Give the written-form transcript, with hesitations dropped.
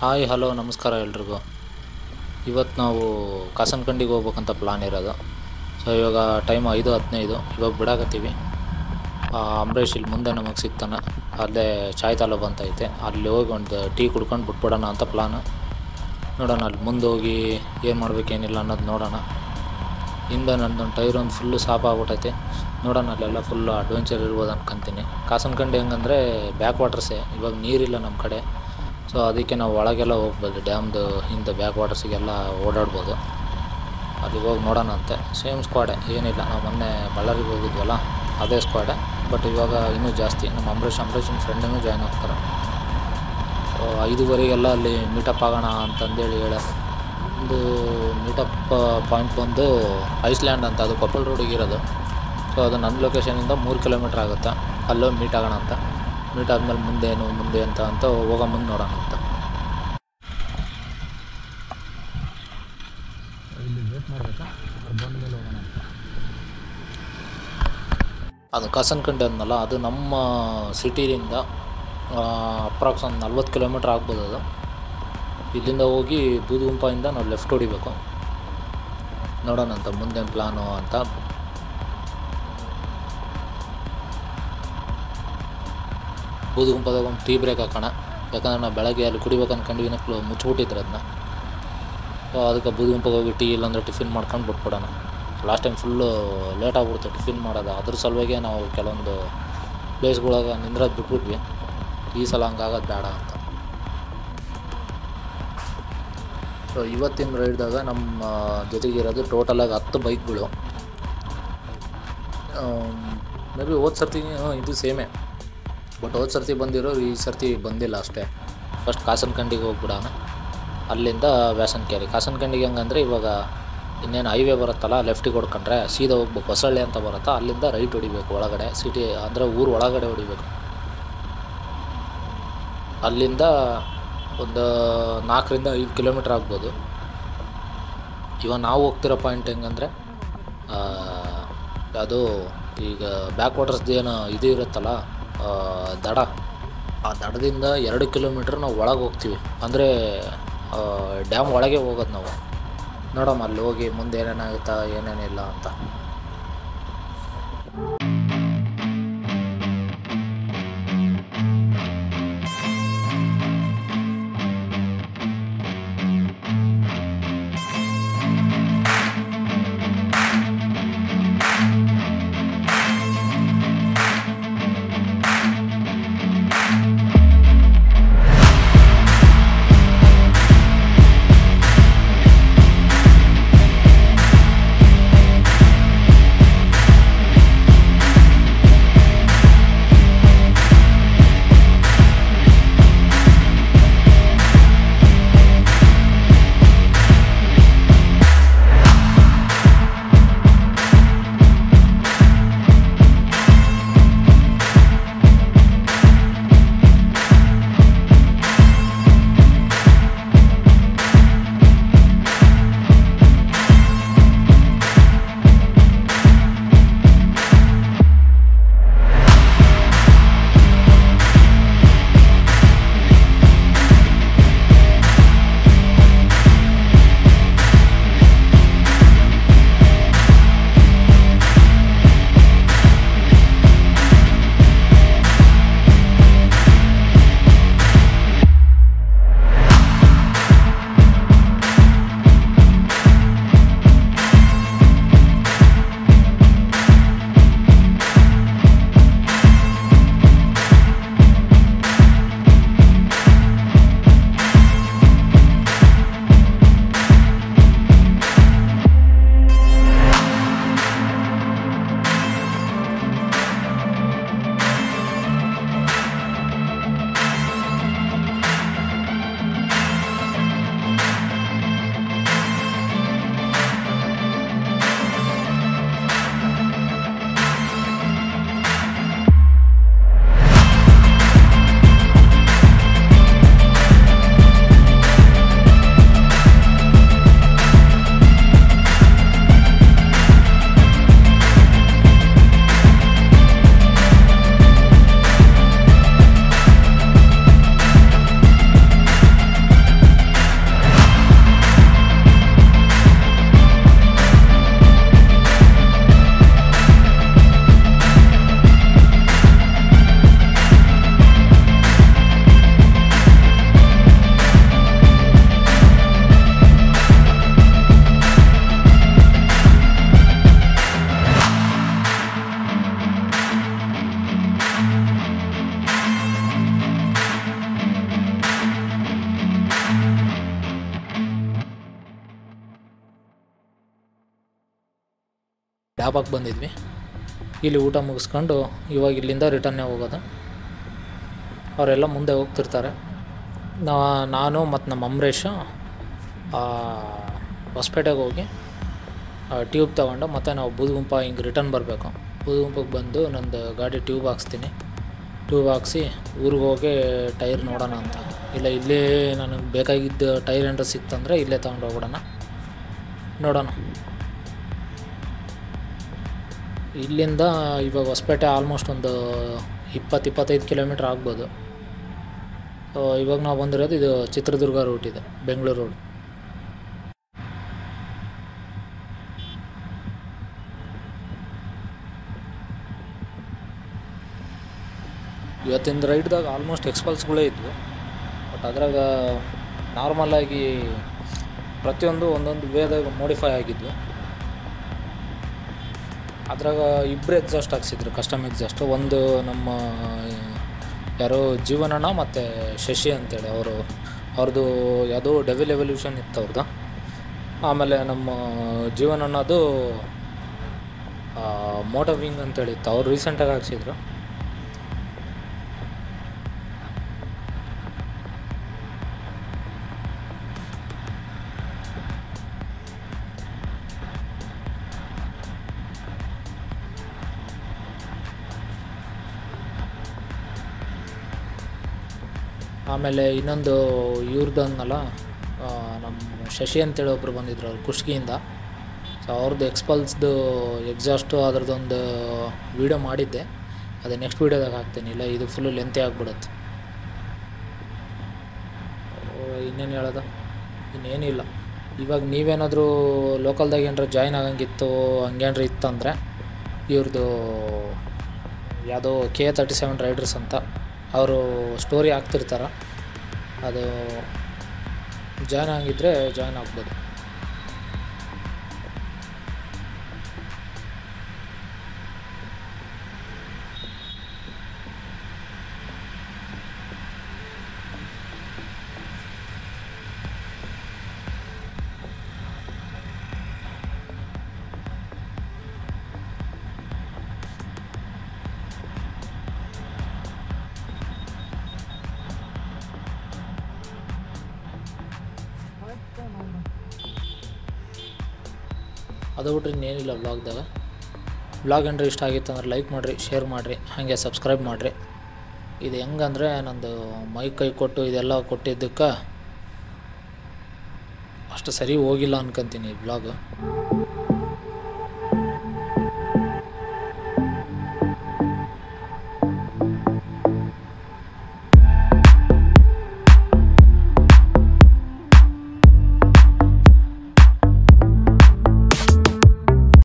Hi hello ನಮಸ್ಕಾರ ಎಲ್ರಿಗೂ. ಇವತ್ತು ನಾವು ಕಾಸನಕಂಡಿಗೆ ಹೋಗ್ಬೇಕಂತ ಪ್ಲಾನ್ ಇರೋದು. ಸೊ ಇವಾಗ ಟೈಮ್ 5:15. ಇವಾಗ ಬಿಡಾಕತ್ತೀವಿ. ಅಂಬರೀಷ್ ಇಲ್ಲಿ ಮುಂದೆ ನಮಗೆ ಸಿಗ್ತಾನೆ. ಅಲ್ಲೇ ಚಾಯ್ ತಾಲೂಬ್ ಅಂತ ಐತೆ, ಅಲ್ಲಿ ಹೋಗಿ ಒಂದು ಟೀ ಕುಡ್ಕೊಂಡು ಬಿಟ್ಬಿಡೋಣ ಅಂತ ಪ್ಲಾನು. ನೋಡೋಣ ಅಲ್ಲಿ ಮುಂದೆ ಹೋಗಿ ಏನು ಮಾಡ್ಬೇಕೇನಿಲ್ಲ ಅನ್ನೋದು ನೋಡೋಣ. ಹಿಂದೆ ನನ್ನೊಂದು ಟೈರ್ ಒಂದು ಫುಲ್ಲು ಸಾಪ್ ಆಗ್ಬಿಟ್ಟೈತೆ. ನೋಡೋಣ ಅಲ್ಲೆಲ್ಲ ಫುಲ್ಲು ಅಡ್ವೆಂಚರ್ ಇರ್ಬೋದು ಅನ್ಕೊತೀನಿ. ಕಾಸನಕಂಡಿ ಹೆಂಗಂದರೆ ಬ್ಯಾಕ್ ವಾಟರ್ಸೇ, ಇವಾಗ ನೀರಿಲ್ಲ ನಮ್ಮ ಕಡೆ. ಸೊ ಅದಕ್ಕೆ ನಾವು ಒಳಗೆಲ್ಲ ಹೋಗ್ಬೋದು, ಡ್ಯಾಮ್ದು ಹಿಂದೆ ಬ್ಯಾಕ್ ವಾಟರ್ಸಿಗೆಲ್ಲ ಓಡಾಡ್ಬೋದು. ಅಲ್ಲಿಗೆ ಹೋಗಿ ನೋಡೋಣ ಅಂತೆ. ಸೇಮ್ ಸ್ಕ್ವಾಡೆ, ಏನಿಲ್ಲ, ನಾವು ಮೊನ್ನೆ ಬಳ್ಳಾರಿಗೆ ಹೋಗಿದ್ವಲ್ಲ ಅದೇ ಸ್ಕ್ವಾಡೆ. ಬಟ್ ಇವಾಗ ಇನ್ನೂ ಜಾಸ್ತಿ, ನಮ್ಮ ಅಂಬರೀಷಿನ ಫ್ರೆಂಡೂ ಜಾಯ್ನ್ ಆಗ್ತಾರೆ. 5:15 ಅಲ್ಲಿ ಮೀಟಪ್ ಆಗೋಣ ಅಂತಂದೇಳಿ ಹೇಳೋದು. ಒಂದು ಮೀಟಪ್ ಪಾಯಿಂಟ್ ಬಂದು ಐಸ್ಲ್ಯಾಂಡ್ ಅಂತ, ಅದು ಕೊಪ್ಪಳ ರೋಡಿಗೆ ಇರೋದು. ಸೊ ಅದು ನನ್ನ ಲೊಕೇಶನಿಂದ 3 ಕಿಲೋಮೀಟ್ರ್ ಆಗುತ್ತೆ. ಅಲ್ಲೋಗಿ ಮೀಟ್ ಆಗೋಣ ಅಂತ. ಮೀಟ್ ಆದಮೇಲೆ ಮುಂದೆ ಅಂತ ಹೋಗೋ ಮುಂದೆ ನೋಡೋಣ ಅಂತ. ಇಲ್ಲಿ ವೇಟ್ ಮಾಡಬೇಕಾ, ಬಂದ ಮೇಲೆ ಹೋಗೋಣ ಅಂತ. ಅದು ಕಾಸನಕಂಡಿ ಅಂದಲ್ಲ, ಅದು ನಮ್ಮ ಸಿಟಿಯಿಂದ ಅಪ್ರಾಕ್ಸ್ ಒಂದು 40 ಕಿಲೋಮೀಟ್ರ್ ಆಗ್ಬೋದು. ಅದು ಇಲ್ಲಿಂದ ಹೋಗಿ ಬೂದುಗುಂಪದಿಂದ ನಾವು ಲೆಫ್ಟ್ ಹೊಡಿಬೇಕು. ನೋಡೋಣ ಅಂತ ಮುಂದೇನು ಪ್ಲಾನು ಅಂತ. ಬೂದುಗುಂಪದಾಗ ಒಂದು ಟೀ ಬ್ರೇಕ್ ಹಾಕೋಣ. ಯಾಕಂದ್ರೆ ನಾವು ಬೆಳಗ್ಗೆ ಅಲ್ಲಿ ಕುಡಿಬೇಕು ಅಂದ್ಕೊಂಡ್ವಿ, ಮುಚ್ಚಿಬಿಟ್ಟಿದ್ರು ಅದನ್ನ. ಸೊ ಅದಕ್ಕೆ ಬೂದುಗುಂಪಗೆ ಹೋಗಿ ಟೀ ಇಲ್ಲಾಂದರೆ ಟಿಫಿನ್ ಮಾಡ್ಕೊಂಡು ಬಿಟ್ಬಿಡೋಣ. ಲಾಸ್ಟ್ ಟೈಮ್ ಫುಲ್ಲು ಲೇಟ್ ಆಗ್ಬಿಡ್ತು ಟಿಫಿನ್ ಮಾಡೋದು. ಅದ್ರ ಸಲುವಾಗಿ ನಾವು ಕೆಲವೊಂದು ಪ್ಲೇಸ್ಗಳಾಗ ನಿಂದ್ರದ್ದು ಬಿಟ್ಬಿಟ್ವಿ. ಈ ಸಲ ಹಂಗಾಗೋದು ಬೇಡ ಅಂತ. ಸೊ ಇವತ್ತಿನ ರೈಡ್ದಾಗ ನಮ್ಮ ಜೊತೆಗಿರೋದು ಟೋಟಲಾಗಿ 10 ಬೈಕ್ಗಳು. ಮೇ ಬಿ ಹೋದ ಸರ್ತಿ ಇದು ಸೇಮೇ, ಬಟ್ ಹೋದ ಸರ್ತಿ ಬಂದಿರೋರು ಈ ಸರ್ತಿ ಬಂದಿಲ್ಲ ಅಷ್ಟೇ. ಫಸ್ಟ್ ಕಾಸನಕಂಡಿಗೆ ಹೋಗ್ಬಿಡೋಣ, ಅಲ್ಲಿಂದ ವ್ಯಾಸನಕೇರಿ. ಕಾಸನಕಂಡಿಗೆ ಹೆಂಗಂದರೆ ಇವಾಗ ಇನ್ನೇನು ಹೈವೇ ಬರುತ್ತಲ್ಲ, ಲೆಫ್ಟಿಗೆ ಹೊಡ್ಕೊಂಡ್ರೆ ಸೀದಾ ಹೋಗ್ಬೇಕು. ಹೊಸಳ್ಳಿ ಅಂತ ಬರುತ್ತಾ, ಅಲ್ಲಿಂದ ರೈಟ್ ಹೊಡಿಬೇಕು ಒಳಗಡೆ, ಸಿಟಿ ಅಂದರೆ ಊರು ಒಳಗಡೆ ಹೊಡಿಬೇಕು. ಅಲ್ಲಿಂದ ಒಂದು 4-5 ಕಿಲೋಮೀಟ್ರ್ ಆಗ್ಬೋದು. ಇವಾಗ ನಾವು ಹೋಗ್ತಿರೋ ಪಾಯಿಂಟ್ ಹೆಂಗಂದರೆ, ಅದು ಈಗ ಬ್ಯಾಕ್ ವಾಟರ್ಸ್ದು ಏನು ಇದು ಇರುತ್ತಲ್ಲ, ದಡ, ಆ ದಡದಿಂದ 2 ಕಿಲೋಮೀಟ್ರ್ ನಾವು ಒಳಗೆ ಹೋಗ್ತೀವಿ. ಅಂದರೆ ಡ್ಯಾಮ್ ಒಳಗೆ ಹೋಗೋದು ನಾವು. ನೋಡಮ್ಮ ಅಲ್ಲಿ ಹೋಗಿ ಮುಂದೆ ಏನೇನಾಗುತ್ತಾ ಏನೇನಿಲ್ಲ ಅಂತ. ಡಾಬಾಕ್ಕೆ ಬಂದಿದ್ವಿ. ಇಲ್ಲಿ ಊಟ ಮುಗಿಸ್ಕೊಂಡು ಇವಾಗ ಇಲ್ಲಿಂದ ರಿಟರ್ನೇ ಹೋಗೋದು. ಅವರೆಲ್ಲ ಮುಂದೆ ಹೋಗ್ತಿರ್ತಾರೆ. ನಾನು ಮತ್ತು ನಮ್ಮ ಅಂಬರೀಷ್ ಹೊಸಪೇಟೆಗೆ ಹೋಗಿ ಟ್ಯೂಬ್ ತೊಗೊಂಡು ಮತ್ತು ನಾವು ಬೂದುಗುಂಪ ಹಿಂಗೆ ರಿಟರ್ನ್ ಬರಬೇಕು. ಬೂದುಗುಂಪಕ್ಕೆ ಬಂದು ನಂದು ಗಾಡಿ ಟ್ಯೂಬ್ ಹಾಕ್ಸ್ತೀನಿ. ಟ್ಯೂಬ್ ಹಾಕ್ಸಿ ಊರಿಗೆ ಹೋಗಿ ಟೈರ್ ನೋಡೋಣ ಅಂತ. ಇಲ್ಲ ಇಲ್ಲೇ ನನಗೆ ಬೇಕಾಗಿದ್ದ ಟೈರ್ ಏನಾರ ಸಿಕ್ತಂದರೆ ಇಲ್ಲೇ ತೊಗೊಂಡು ಹೋಗ್ಬಿಡೋಣ, ನೋಡೋಣ. ಇಲ್ಲಿಂದ ಇವಾಗ ಹೊಸಪೇಟೆ ಆಲ್ಮೋಸ್ಟ್ ಒಂದು 20-25 ಕಿಲೋಮೀಟ್ರ್ ಆಗ್ಬೋದು. ಇವಾಗ ನಾವು ಬಂದಿರೋದು ಇದು ಚಿತ್ರದುರ್ಗ ರೂಟ್ ಇದೆ, ಬೆಂಗಳೂರು ರೋಡ್. ಇವತ್ತಿನ ರೈಡ್ದಾಗ ಆಲ್ಮೋಸ್ಟ್ ಎಕ್ಸ್ಪಲ್ಸ್ಗಳೇ ಇದ್ವು. ಬಟ್ ಅದ್ರಾಗ ನಾರ್ಮಲಾಗಿ ಪ್ರತಿಯೊಂದು ಒಂದೊಂದು ವೇದಾಗ ಮೋಡಿಫೈ ಆಗಿದ್ವು. ಅದ್ರಾಗ ಇಬ್ಬರು ಎಕ್ಸಾಸ್ಟ್ ಹಾಕ್ಸಿದ್ರು, ಕಸ್ಟಮ್ ಎಕ್ಸಾಸ್ಟು. ಒಂದು ನಮ್ಮ ಯಾರೋ ಜೀವನಣ್ಣ ಮತ್ತು ಶಶಿ ಅಂತೇಳಿ ಅವ್ರದ್ದು ಯಾವುದೋ ಡೆವಿಲ್ ಎವಲ್ಯೂಷನ್ ಇತ್ತು ಅವ್ರದ್ದು. ಆಮೇಲೆ ನಮ್ಮ ಜೀವನಣ್ಣದು ಮೋಟೋ ವಿಂಗ್ ಅಂತೇಳಿತ್ತು, ಅವ್ರು ರೀಸೆಂಟಾಗಿ ಹಾಕ್ಸಿದ್ರು. ಆಮೇಲೆ ಇನ್ನೊಂದು ಇವ್ರದ್ದನ್ನಲ್ಲ, ನಮ್ಮ ಶಶಿ ಅಂತೇಳಿ ಒಬ್ಬರು ಬಂದಿದ್ರು, ಅವ್ರು ಕುಷ್ಟಗಿಯಿಂದ. ಸೊ ಅವ್ರದ್ದು ಎಕ್ಸ್ಪಲ್ಸ್ದು ಎಕ್ಸಾಸ್ಟು ಅದ್ರದ್ದೊಂದು ವೀಡಿಯೋ ಮಾಡಿದ್ದೆ, ಅದೇ ನೆಕ್ಸ್ಟ್ ವೀಡಿಯೋದಾಗ ಹಾಕ್ತೀನಿ. ಇಲ್ಲ ಇದು ಫುಲ್ಲು ಲೆಂತೇ ಆಗಿಬಿಡುತ್ತೆ. ಇನ್ನೇನು ಹೇಳೋದು, ಇನ್ನೇನಿಲ್ಲ. ಇವಾಗ ನೀವೇನಾದರೂ ಲೋಕಲ್ದಾಗ ಏನಾರ ಜಾಯ್ನ್ ಆಗಂಗಿತ್ತು ಹಂಗೇನ್ರ ಇತ್ತಂದರೆ ಇವ್ರದ್ದು ಯಾವುದೋ K37 ರೈಡರ್ಸ್ ಅಂತ ಅವರು ಸ್ಟೋರಿ ಹಾಕ್ತಿರ್ತಾರೆ, ಅದು ಜಾಯ್ನ್ ಆಗಿದ್ದರೆ ಜಾಯ್ನ್ ಆಗ್ಬೋದು. ಅದು ಬಿಟ್ರೆ ಇನ್ನೇನಿಲ್ಲ ವ್ಲಾಗ್ದಾಗ. ವ್ಲಾಗ್ ಏನಾರ ಇಷ್ಟ ಆಗಿತ್ತು ಅಂದ್ರೆ ಲೈಕ್ ಮಾಡಿರಿ, ಶೇರ್ ಮಾಡಿರಿ, ಹಾಗೆ ಸಬ್ಸ್ಕ್ರೈಬ್ ಮಾಡಿರಿ. ಇದು ಹೆಂಗಂದರೆ ನಂದು ಮೈಕ್ ಕೈ ಕೊಟ್ಟು ಇದೆಲ್ಲ ಕೊಟ್ಟಿದ್ದಕ್ಕೆ ಅಷ್ಟು ಸರಿ ಹೋಗಿಲ್ಲ ಅನ್ಕೊತೀನಿ ಈ ವ್ಲಾಗು.